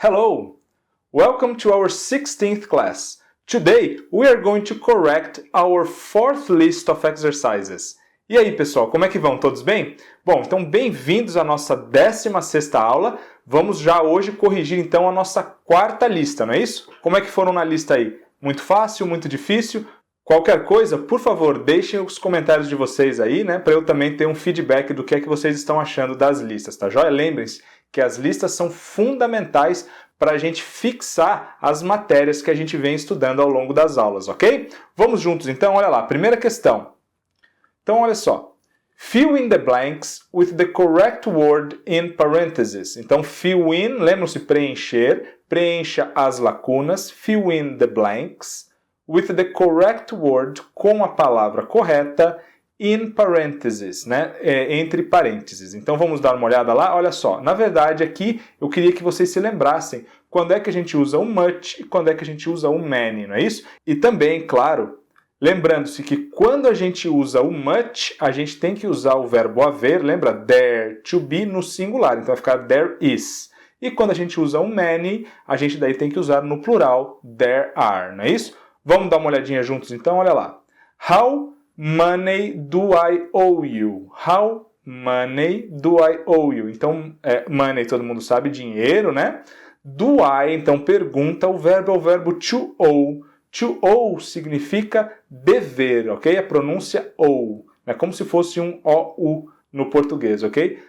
Hello! Welcome to our 16th class. Today, we are going to correct our fourth list of exercises. E aí, pessoal, como é que vão? Todos bem? Bom, então bem-vindos à nossa 16ª aula. Vamos já hoje corrigir então a nossa quarta lista, não é isso? Como é que foram na lista aí? Muito fácil, muito difícil? Qualquer coisa, por favor, deixem os comentários de vocês aí, né, para eu também ter um feedback do que é que vocês estão achando das listas, tá joia? Lembrem-se que as listas são fundamentais para a gente fixar as matérias que a gente vem estudando ao longo das aulas, ok? Vamos juntos então, olha lá, primeira questão. Então, olha só. Fill in the blanks with the correct word in parentheses. Então, fill in, lembram-se, preencher, preencha as lacunas, fill in the blanks with the correct word, com a palavra correta, in parentheses, né? Entre parênteses. Então vamos dar uma olhada lá, olha só. Na verdade aqui eu queria que vocês se lembrassem quando é que a gente usa o much e quando é que a gente usa o many, não é isso? E também, claro, lembrando-se que quando a gente usa o much, a gente tem que usar o verbo haver, lembra? There to be no singular, então vai ficar there is. E quando a gente usa o many, a gente daí tem que usar no plural, there are, não é isso? Vamos dar uma olhadinha juntos então, olha lá. How money do I owe you? How money do I owe you? Então, money todo mundo sabe, dinheiro, né? Do I, então pergunta, o verbo é o verbo to owe. To owe significa dever, ok? A pronúncia owe, é como se fosse um OU no português, ok?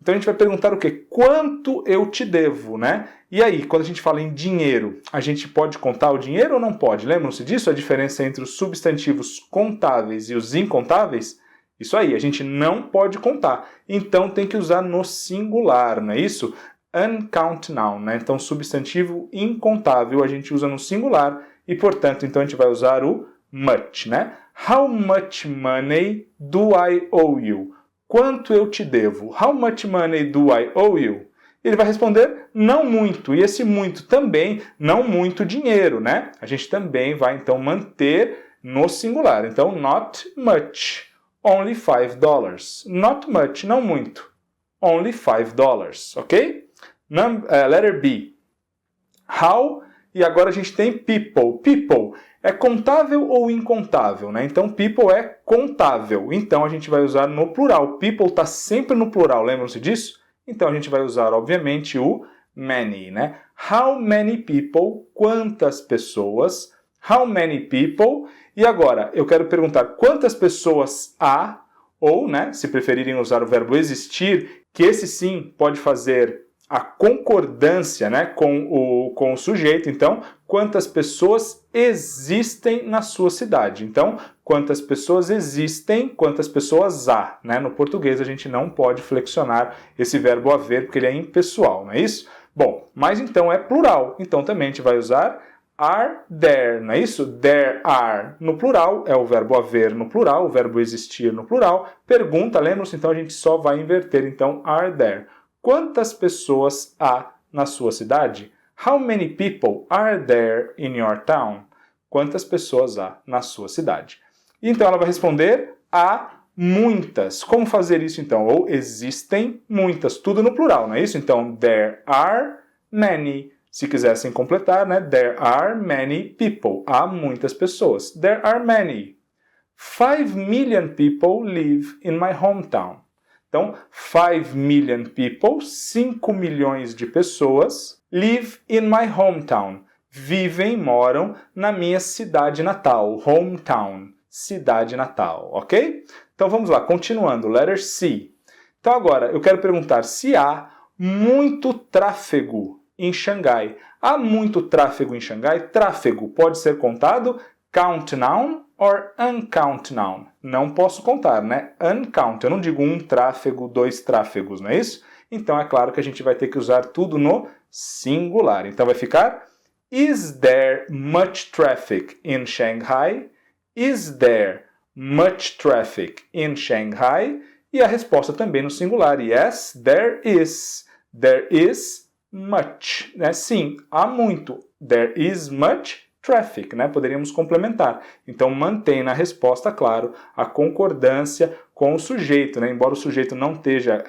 Então a gente vai perguntar o quê? Quanto eu te devo, né? E aí, quando a gente fala em dinheiro, a gente pode contar o dinheiro ou não pode? Lembram-se disso? A diferença entre os substantivos contáveis e os incontáveis? Isso aí, a gente não pode contar. Então tem que usar no singular, não é isso? Uncount noun, né? Então substantivo incontável a gente usa no singular e, portanto, então a gente vai usar o much, né? How much money do I owe you? Quanto eu te devo? How much money do I owe you? Ele vai responder, não muito. E esse muito também, não muito dinheiro, né? A gente também vai, então, manter no singular. Então, not much. Only $5. Not much, não muito. Only $5, ok? Letter B. How, e agora a gente tem people. People é contável ou incontável, né? Então, people é contável. Então, a gente vai usar no plural. People está sempre no plural, lembram-se disso? Então, a gente vai usar, obviamente, o many, né? How many people? Quantas pessoas? How many people? E agora, eu quero perguntar quantas pessoas há? Ou, né, se preferirem usar o verbo existir, que esse sim pode fazer a concordância, né, com o sujeito. Então, quantas pessoas existem na sua cidade? Então, quantas pessoas existem, quantas pessoas há, né? No português a gente não pode flexionar esse verbo haver porque ele é impessoal, não é isso? Bom, mas então é plural. Então também a gente vai usar are there, não é isso? There are no plural, é o verbo haver no plural, o verbo existir no plural. Pergunta, lembra-se? Então a gente só vai inverter, então are there. Quantas pessoas há na sua cidade? How many people are there in your town? Quantas pessoas há na sua cidade? Então ela vai responder, há muitas. Como fazer isso então? Ou existem muitas, tudo no plural, não é isso? Então, there are many. Se quisessem completar, né? There are many people. Há muitas pessoas. There are many. 5 million people live in my hometown. Então, 5 million people, 5 milhões de pessoas, live in my hometown. Vivem, moram na minha cidade natal. Hometown, cidade natal, ok? Então vamos lá, continuando. Letter C. Então agora, eu quero perguntar se há muito tráfego em Xangai. Há muito tráfego em Xangai? Tráfego pode ser contado count noun or uncount noun. Não posso contar, né? Uncount. Eu não digo um tráfego, 2 tráfegos, não é isso? Então é claro que a gente vai ter que usar tudo no singular. Então vai ficar Is there much traffic in Shanghai? Is there much traffic in Shanghai? E a resposta também no singular. Yes, there is. There is much. Né? Sim, há muito. There is much traffic, né? Poderíamos complementar. Então mantém na resposta, claro, a concordância com o sujeito, né? Embora o sujeito não esteja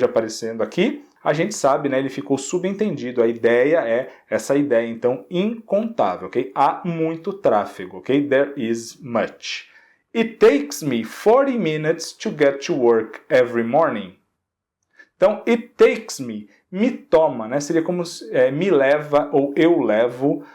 aparecendo aqui, a gente sabe, né, ele ficou subentendido. A ideia é essa ideia, então, incontável, ok? Há muito tráfego, ok? There is much. It takes me 40 minutes to get to work every morning. Então, it takes me toma, né? Seria como me leva ou eu levo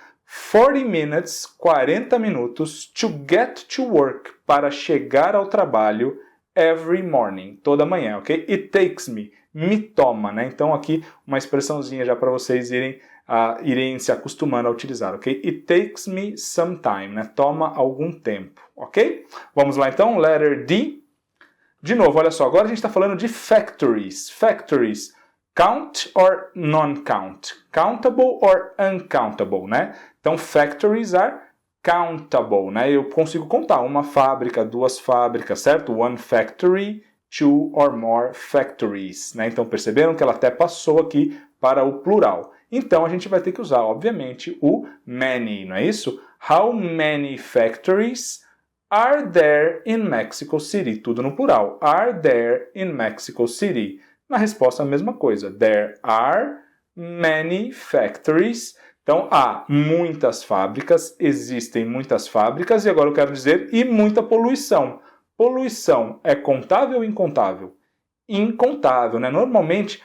40 minutes, 40 minutos, to get to work, para chegar ao trabalho every morning, toda manhã, ok? It takes me toma, né? Então aqui uma expressãozinha já para vocês irem se acostumando a utilizar, ok? It takes me some time, né? Toma algum tempo, ok? Vamos lá então, letter D. De novo, olha só, agora a gente está falando de factories. Factories, count or non-count? Countable or uncountable, né? Então, factories are countable, né? Eu consigo contar uma fábrica, duas fábricas, certo? One factory, two or more factories, né? Então, perceberam que ela até passou aqui para o plural. Então, a gente vai ter que usar, obviamente, o many, não é isso? How many factories are there in Mexico City? Tudo no plural. Are there in Mexico City? Na resposta, a mesma coisa. There are many factories. Então, há muitas fábricas, existem muitas fábricas, e agora eu quero dizer, e muita poluição. Poluição é contável ou incontável? Incontável, né? Normalmente,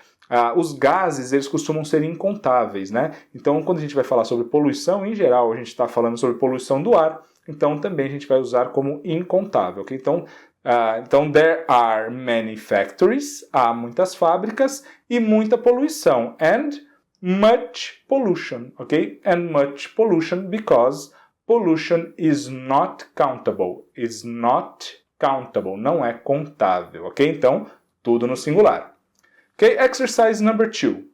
os gases, eles costumam ser incontáveis, né? Então, quando a gente vai falar sobre poluição, em geral, a gente está falando sobre poluição do ar, então também a gente vai usar como incontável, ok? Então, there are many factories, há muitas fábricas e muita poluição, and much pollution, ok? And much pollution because pollution is not countable, não é contável, ok? Então, tudo no singular. Ok, exercise number 2.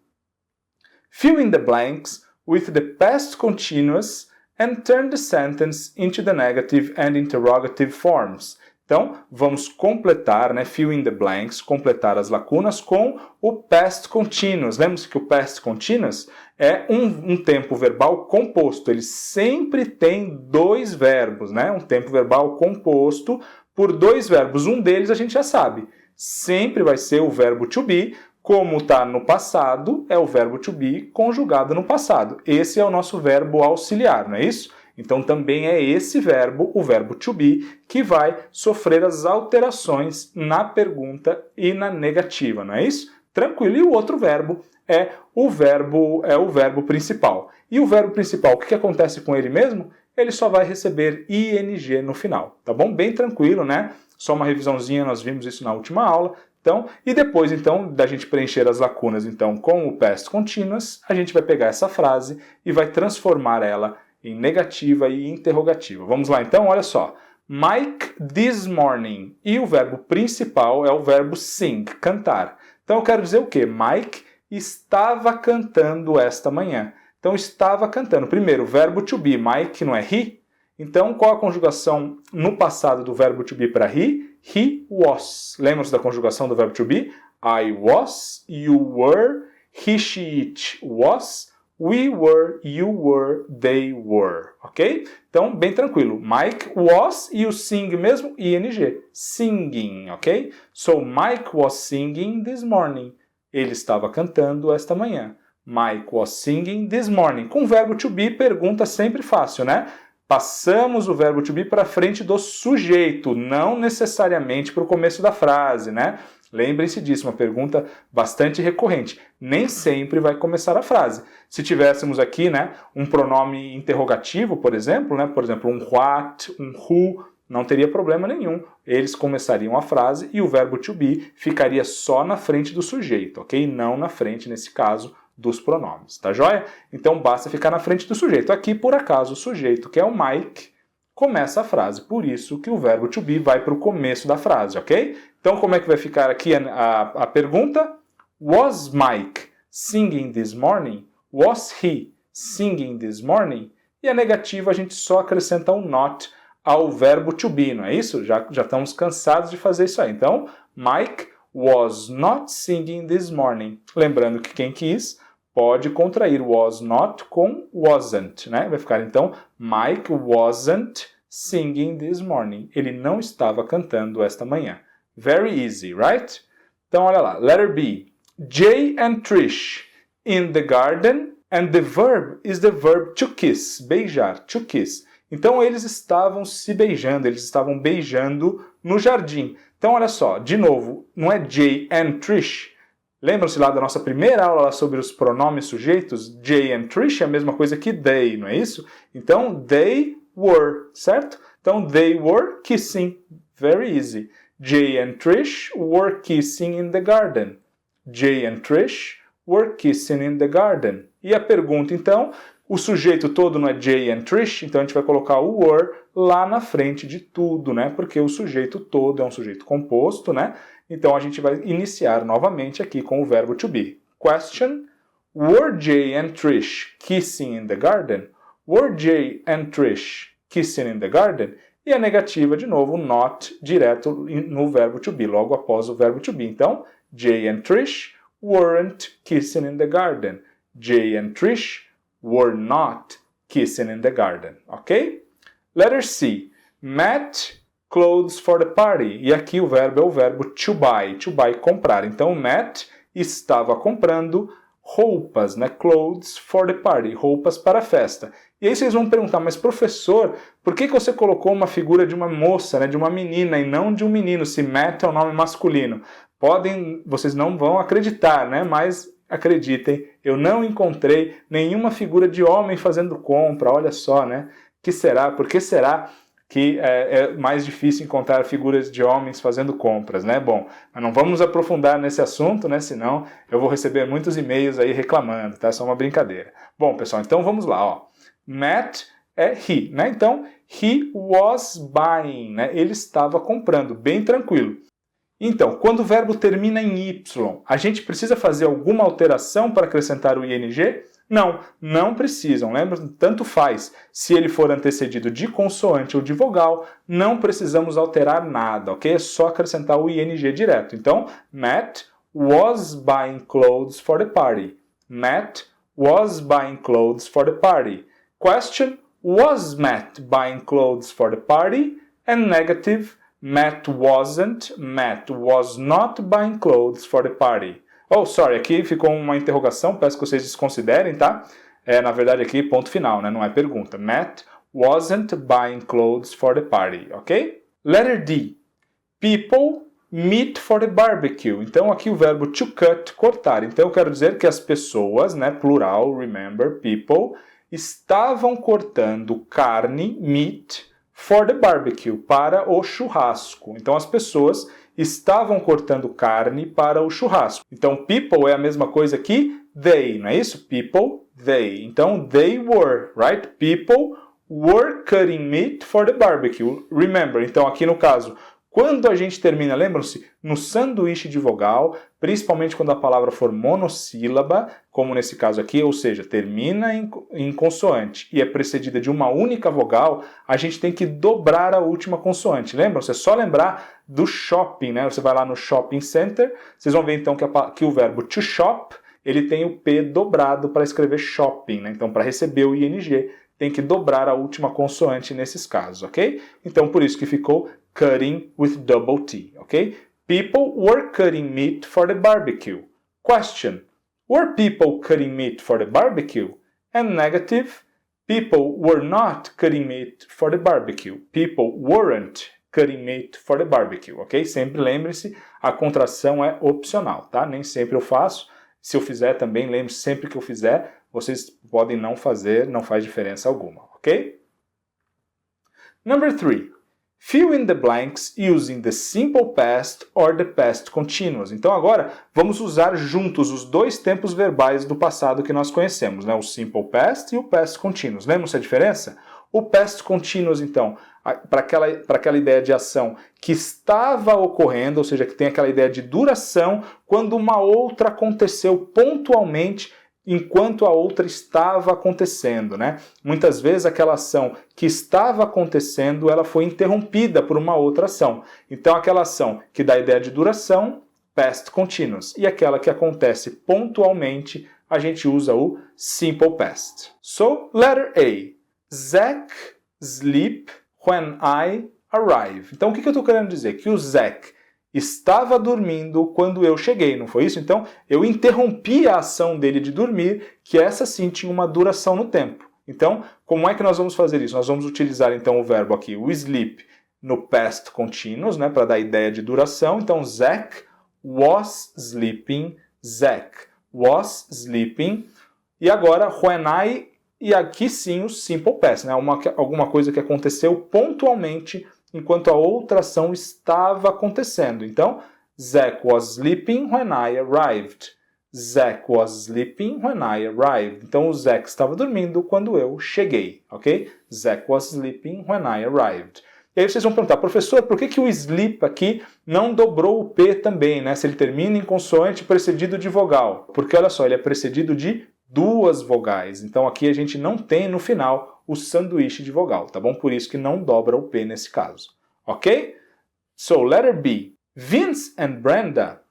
Fill in the blanks with the past continuous and turn the sentence into the negative and interrogative forms. Então, vamos completar, né, fill in the blanks, completar as lacunas com o past continuous. Lembra-se que o past continuous é um tempo verbal composto. Ele sempre tem dois verbos, né? Um tempo verbal composto por dois verbos. Um deles a gente já sabe. Sempre vai ser o verbo to be. Como está no passado, é o verbo to be conjugado no passado. Esse é o nosso verbo auxiliar, não é isso? Então também é esse verbo, o verbo to be, que vai sofrer as alterações na pergunta e na negativa, não é isso? Tranquilo. E o outro verbo é o verbo principal. E o verbo principal, o que acontece com ele mesmo? Ele só vai receber ing no final, tá bom? Bem tranquilo, né? Só uma revisãozinha, nós vimos isso na última aula. Então, e depois, então, da gente preencher as lacunas, então, com o past continuous, a gente vai pegar essa frase e vai transformar ela em negativa e interrogativa. Vamos lá, então, olha só. Mike this morning. E o verbo principal é o verbo sing, cantar. Então, eu quero dizer o quê? Mike estava cantando esta manhã. Então, estava cantando. Primeiro, o verbo to be. Mike não é he? Então, qual a conjugação no passado do verbo to be para he? He was. Lembram-se da conjugação do verbo to be? I was, you were, he, she, it was, we were, you were, they were. Ok? Então, bem tranquilo. Mike was e o sing mesmo, ing. Singing, ok? So, Mike was singing this morning. Ele estava cantando esta manhã. Mike was singing this morning. Com o verbo to be, pergunta sempre fácil, né? Passamos o verbo to be para frente do sujeito, não necessariamente para o começo da frase, né? Lembrem-se disso, uma pergunta bastante recorrente. Nem sempre vai começar a frase. Se tivéssemos aqui, né, um pronome interrogativo, por exemplo, um what, um who, não teria problema nenhum. Eles começariam a frase e o verbo to be ficaria só na frente do sujeito, ok? Não na frente, nesse caso, dos pronomes, tá joia? Então basta ficar na frente do sujeito. Aqui, por acaso, o sujeito, que é o Mike, começa a frase. Por isso que o verbo to be vai para o começo da frase, ok? Então como é que vai ficar aqui a pergunta? Was Mike singing this morning? Was he singing this morning? E a negativa a gente só acrescenta um not ao verbo to be, não é isso? Já estamos cansados de fazer isso aí. Então, Mike was not singing this morning. Lembrando que quem quis pode contrair was not com wasn't, né? Vai ficar então, Mike wasn't singing this morning. Ele não estava cantando esta manhã. Very easy, right? Então, olha lá. Letter B. Jay and Trish in the garden, and the verb is the verb to kiss, beijar, to kiss. Então eles estavam se beijando, eles estavam beijando no jardim. Então olha só, de novo, não é Jay and Trish. Lembram-se lá da nossa primeira aula lá sobre os pronomes sujeitos? Jay and Trish é a mesma coisa que they, não é isso? Então, they were, certo? Então, they were kissing. Very easy. Jay and Trish were kissing in the garden. Jay and Trish were kissing in the garden. E a pergunta, então, o sujeito todo não é Jay and Trish, então a gente vai colocar o were lá na frente de tudo, né? Porque o sujeito todo é um sujeito composto, né? Então a gente vai iniciar novamente aqui com o verbo to be. Question: were Jay and Trish kissing in the garden? Were Jay and Trish kissing in the garden? E a negativa, de novo, not, direto no verbo to be, logo após o verbo to be. Então, Jay and Trish weren't kissing in the garden. Jay and Trish were not kissing in the garden, ok? Letter C. Matt clothes for the party. E aqui o verbo é o verbo to buy, comprar. Então, Matt estava comprando roupas, né? Clothes for the party, roupas para a festa. E aí vocês vão perguntar, mas professor, por que você colocou uma figura de uma moça, né? De uma menina e não de um menino, se Matt é um nome masculino? Vocês não vão acreditar, né? Mas acreditem, eu não encontrei nenhuma figura de homem fazendo compra, olha só, né? Que será? Por que será que é mais difícil encontrar figuras de homens fazendo compras, né? Bom, mas não vamos aprofundar nesse assunto, né? Senão eu vou receber muitos e-mails aí reclamando, tá? É só uma brincadeira. Bom, pessoal, então vamos lá, ó. Matt é he, né? Então, he was buying, né? Ele estava comprando, bem tranquilo. Então, quando o verbo termina em y, a gente precisa fazer alguma alteração para acrescentar o ing? Não, não precisam. Lembra? Tanto faz. Se ele for antecedido de consoante ou de vogal, não precisamos alterar nada, ok? É só acrescentar o ing direto. Então, Matt was buying clothes for the party. Matt was buying clothes for the party. Question: was Matt buying clothes for the party? And negative: Matt wasn't, Matt was not buying clothes for the party. Oh, sorry, aqui ficou uma interrogação, peço que vocês desconsiderem, tá? Na verdade aqui, ponto final, né? Não é pergunta. Matt wasn't buying clothes for the party, ok? Letter D. People meet for the barbecue. Então aqui o verbo to cut, cortar. Então eu quero dizer que as pessoas, né, plural, remember, people, estavam cortando carne, meat, for the barbecue, para o churrasco. Então as pessoas estavam cortando carne para o churrasco. Então people é a mesma coisa que they, não é isso? People, they. Então they were, right? People were cutting meat for the barbecue. Remember, então aqui no caso, quando a gente termina, lembram-se, no sanduíche de vogal, principalmente quando a palavra for monossílaba, como nesse caso aqui, ou seja, termina em consoante e é precedida de uma única vogal, a gente tem que dobrar a última consoante. Lembram-se? É só lembrar do shopping, né? Você vai lá no shopping center, vocês vão ver então que o verbo to shop, ele tem o P dobrado para escrever shopping, né? Então, para receber o ing, tem que dobrar a última consoante nesses casos, ok? Então, por isso que ficou cutting with double T, ok? People were cutting meat for the barbecue. Question: were people cutting meat for the barbecue? And negative: people were not cutting meat for the barbecue. People weren't cutting meat for the barbecue, ok? Sempre lembre-se, a contração é opcional, tá? Nem sempre eu faço. Se eu fizer também, lembre-se, sempre que eu fizer, vocês podem não fazer, não faz diferença alguma, ok? Number 3. Fill in the blanks using the simple past or the past continuous. Então agora vamos usar juntos os dois tempos verbais do passado que nós conhecemos, né? O simple past e o past continuous. Lembram-se a diferença? O past continuous, então, para aquela ideia de ação que estava ocorrendo, ou seja, que tem aquela ideia de duração, quando uma outra aconteceu pontualmente enquanto a outra estava acontecendo, né? Muitas vezes aquela ação que estava acontecendo, ela foi interrompida por uma outra ação. Então aquela ação que dá a ideia de duração, past continuous. E aquela que acontece pontualmente, a gente usa o simple past. So, letter A. Zach sleep when I arrive. Então o que eu estou querendo dizer? Que o Zach estava dormindo quando eu cheguei, não foi isso? Então, eu interrompi a ação dele de dormir, que essa sim tinha uma duração no tempo. Então, como é que nós vamos fazer isso? Nós vamos utilizar então o verbo aqui, o sleep, no past continuous, né, para dar ideia de duração. Então, Zach was sleeping, Zach was sleeping. E agora, when I, e aqui sim o simple past, né, alguma coisa que aconteceu pontualmente enquanto a outra ação estava acontecendo. Então, Zach was sleeping when I arrived. Zach was sleeping when I arrived. Então, o Zach estava dormindo quando eu cheguei, ok? Zach was sleeping when I arrived. E aí vocês vão perguntar, professor, por que o sleep aqui não dobrou o P também, né? Se ele termina em consoante precedido de vogal. Porque, olha só, ele é precedido de duas vogais. Então, aqui a gente não tem no final o sanduíche de vogal, tá bom? Por isso que não dobra o P nesse caso, ok? So, letter B. Vince and Brenda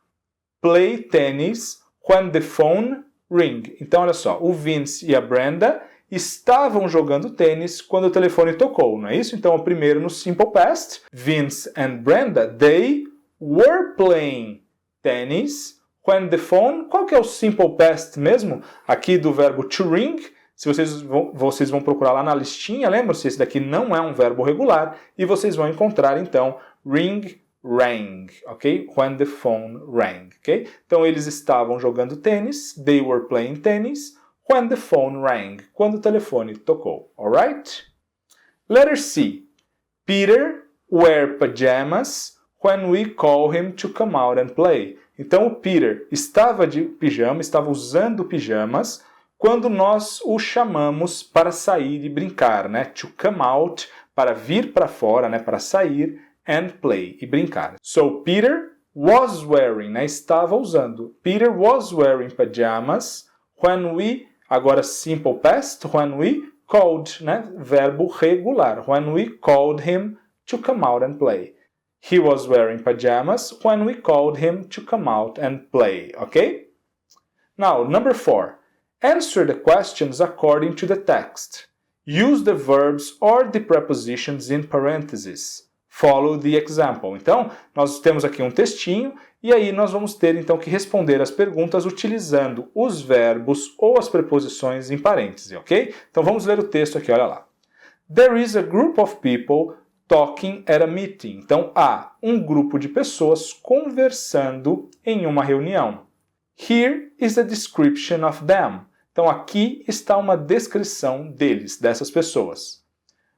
play tennis when the phone ring. Então, olha só, o Vince e a Brenda estavam jogando tênis quando o telefone tocou, não é isso? Então, o primeiro no simple past, Vince and Brenda, they were playing tennis when the phone. Qual que é o simple past mesmo? Aqui do verbo to ring. Se vocês vão procurar lá na listinha, lembram-se, esse daqui não é um verbo regular, e vocês vão encontrar, então, ring, rang, ok? When the phone rang, ok? Então, eles estavam jogando tênis, they were playing tennis, when the phone rang, quando o telefone tocou, alright? Letter C. Peter wear pajamas when we call him to come out and play. Então, o Peter estava de pijama, estava usando pijamas, quando nós o chamamos para sair e brincar, né? To come out, para vir para fora, né? Para sair, and play, e brincar. So, Peter was wearing, né? Estava usando. Peter was wearing pajamas when we, agora simple past, when we called, né? Verbo regular. When we called him to come out and play. He was wearing pajamas when we called him to come out and play, okay? Now, number 4. Answer the questions according to the text. Use the verbs or the prepositions in parentheses. Follow the example. Então, nós temos aqui um textinho e aí nós vamos ter então que responder as perguntas utilizando os verbos ou as preposições em parênteses, ok? Então vamos ler o texto aqui, olha lá. There is a group of people talking at a meeting. Então, há um grupo de pessoas conversando em uma reunião. Here is a description of them. Então, aqui está uma descrição deles, dessas pessoas.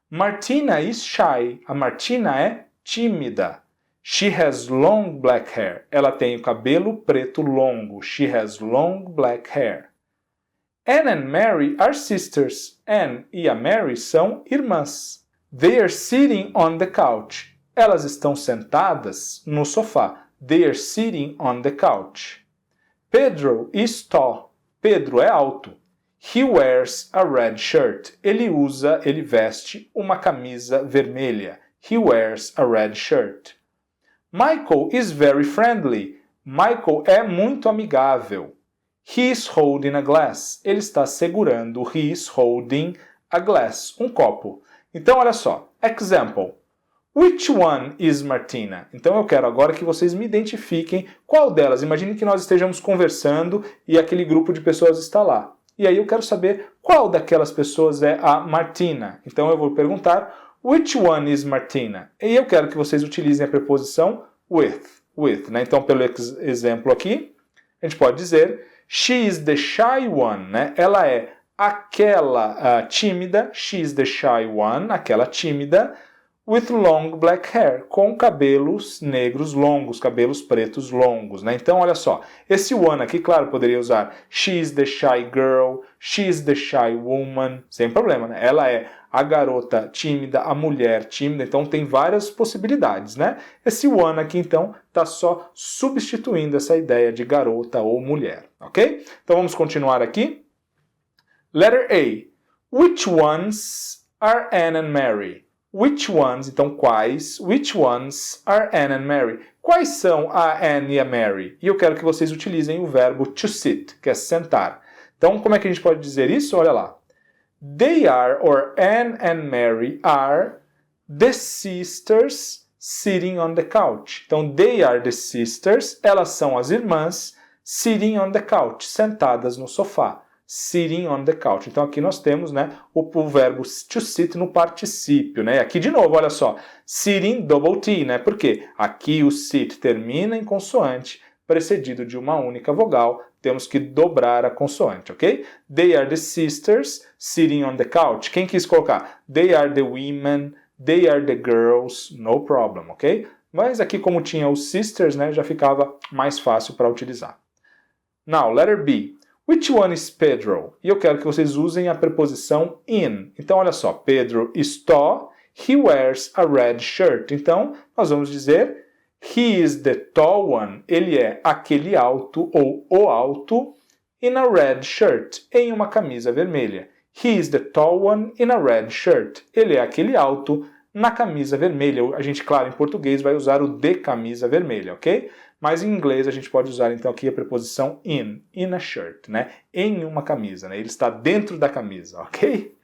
Martina is shy. A Martina é tímida. She has long black hair. Ela tem o cabelo preto longo. She has long black hair. Anne and Mary are sisters. Anne e a Mary são irmãs. They are sitting on the couch. Elas estão sentadas no sofá. They are sitting on the couch. Pedro is tall. Pedro é alto. He wears a red shirt. Ele veste uma camisa vermelha. He wears a red shirt. Michael is very friendly. Michael é muito amigável. He is holding a glass. Ele está segurando. He is holding a glass. Um copo. Então, olha só. Example. Which one is Martina? Então eu quero agora que vocês me identifiquem qual delas. Imagine que nós estejamos conversando e aquele grupo de pessoas está lá. E aí eu quero saber qual daquelas pessoas é a Martina. Então eu vou perguntar, which one is Martina? E eu quero que vocês utilizem a preposição with, né? Então pelo exemplo aqui, a gente pode dizer, she is the shy one, né? Ela é aquela tímida, she is the shy one, aquela tímida, with long black hair, com cabelos negros longos, cabelos pretos longos, né? Então, olha só, esse one aqui, claro, poderia usar she is the shy girl, she is the shy woman, sem problema, né? Ela é a garota tímida, a mulher tímida, então tem várias possibilidades, né? Esse one aqui, então, está só substituindo essa ideia de garota ou mulher, ok? Então, vamos continuar aqui. Letter A. Which ones are Anne and Mary? Which ones, então quais, which ones are Anne and Mary? Quais são a Anne e a Mary? E eu quero que vocês utilizem o verbo to sit, que é sentar. Então, como é que a gente pode dizer isso? Olha lá. They are, or Anne and Mary are, the sisters sitting on the couch. Então, they are the sisters, elas são as irmãs, sitting on the couch, sentadas no sofá. Sitting on the couch. Então, aqui nós temos, né, o verbo to sit no particípio, né? Aqui, de novo, olha só, sitting, double T, né? Por quê? Aqui o sit termina em consoante, precedido de uma única vogal, temos que dobrar a consoante, ok? They are the sisters sitting on the couch. Quem quis colocar? They are the women, they are the girls, no problem, ok? Mas aqui, como tinha os sisters, né, já ficava mais fácil para utilizar. Now, letter B. Which one is Pedro? E eu quero que vocês usem a preposição in. Então, olha só, Pedro is tall, he wears a red shirt. Então, nós vamos dizer, he is the tall one. Ele é aquele alto ou o alto in a red shirt, em uma camisa vermelha. He is the tall one in a red shirt. Ele é aquele alto na camisa vermelha. A gente, claro, em português vai usar o de camisa vermelha, ok? Mas em inglês a gente pode usar então aqui a preposição in a shirt, né? Em uma camisa, né? Ele está dentro da camisa, ok?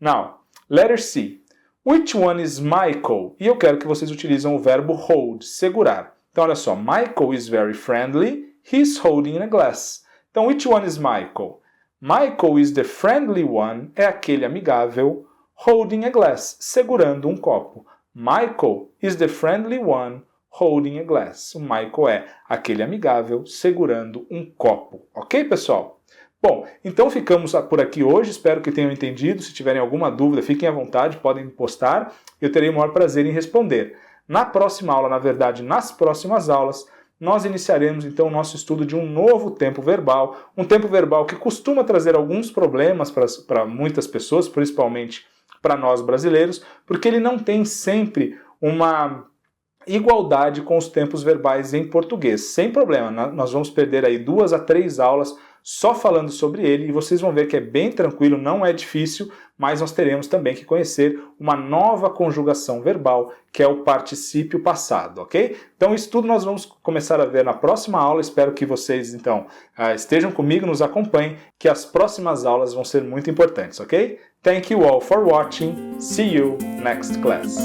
Now, letter C. Which one is Michael? E eu quero que vocês utilizem o verbo hold, segurar. Então, olha só, Michael is very friendly, he's holding a glass. Então, which one is Michael? Michael is the friendly one, é aquele amigável, holding a glass, segurando um copo. Michael is the friendly one, holding a glass. O Michael é aquele amigável segurando um copo. Ok, pessoal? Bom, então ficamos por aqui hoje. Espero que tenham entendido. Se tiverem alguma dúvida, fiquem à vontade, podem me postar. Eu terei o maior prazer em responder. Na próxima aula, na verdade, nas próximas aulas, nós iniciaremos então o nosso estudo de um novo tempo verbal. Um tempo verbal que costuma trazer alguns problemas para muitas pessoas, principalmente para nós brasileiros, porque ele não tem sempre uma igualdade com os tempos verbais em português. Sem problema, nós vamos perder aí 2 a 3 aulas só falando sobre ele e vocês vão ver que é bem tranquilo, não é difícil, mas nós teremos também que conhecer uma nova conjugação verbal, que é o particípio passado, ok? Então isso tudo nós vamos começar a ver na próxima aula. Espero que vocês então estejam comigo, nos acompanhem, que as próximas aulas vão ser muito importantes, ok? Thank you all for watching. See you next class.